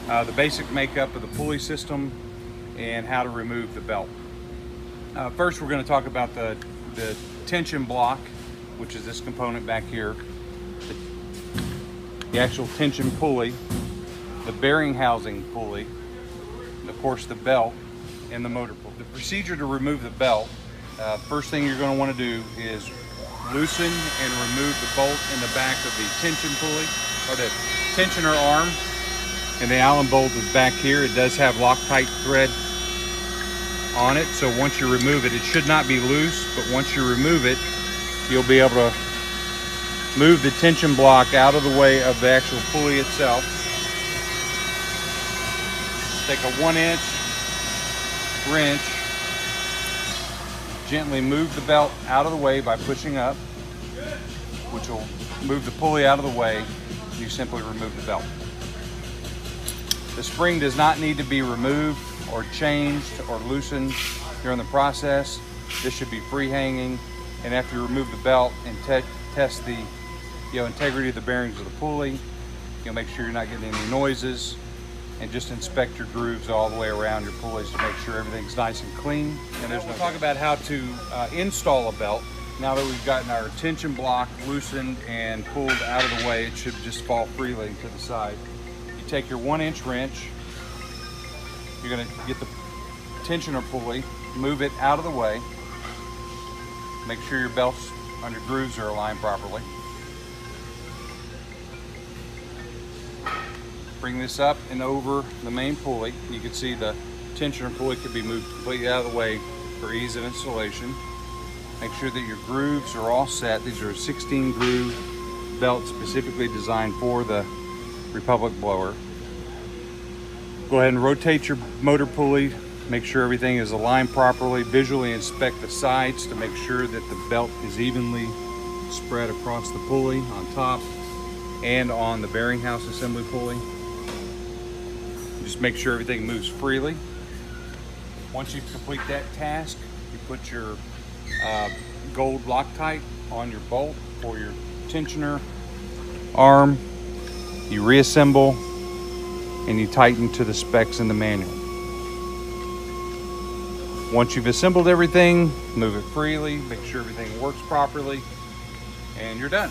the basic makeup of the pulley system, and how to remove the belt. First, we're going to talk about the tension block, which is this component back here, the actual tension pulley, the bearing housing pulley, and of course the belt and the motor pulley. The procedure to remove the belt, first thing you're going to want to do is loosen and remove the bolt in the back of the tension pulley, or the tensioner arm, and the Allen bolt is back here. It does have Loctite thread on it, so once you remove it, it should not be loose, but once you remove it, you'll be able to move the tension block out of the way of the actual pulley itself. Take a 1-inch wrench, gently move the belt out of the way by pushing up, which will move the pulley out of the way. You simply remove the belt. The spring does not need to be removed or changed or loosened during the process. This should be free hanging, and after you remove the belt and test the integrity of the bearings of the pulley, you'll make sure you're not getting any noises, and just inspect your grooves all the way around your pulleys to make sure everything's nice and clean. And we'll talk about how to install a belt. Now that we've gotten our tension block loosened and pulled out of the way, it should just fall freely to the side. You take your 1-inch wrench, you're going to get the tensioner pulley, move it out of the way, make sure your belts on your grooves are aligned properly. Bring this up and over the main pulley. You can see the tensioner pulley could be moved completely out of the way for ease of installation. Make sure that your grooves are all set. These are 16 groove belts specifically designed for the Republic blower. Go ahead and rotate your motor pulley. Make sure everything is aligned properly. Visually inspect the sides to make sure that the belt is evenly spread across the pulley on top and on the bearing house assembly pulley. Just make sure everything moves freely. Once you complete that task, you put your gold Loctite on your bolt for your tensioner arm. You reassemble and you tighten to the specs in the manual. Once you've assembled everything, move it freely, make sure everything works properly, and you're done.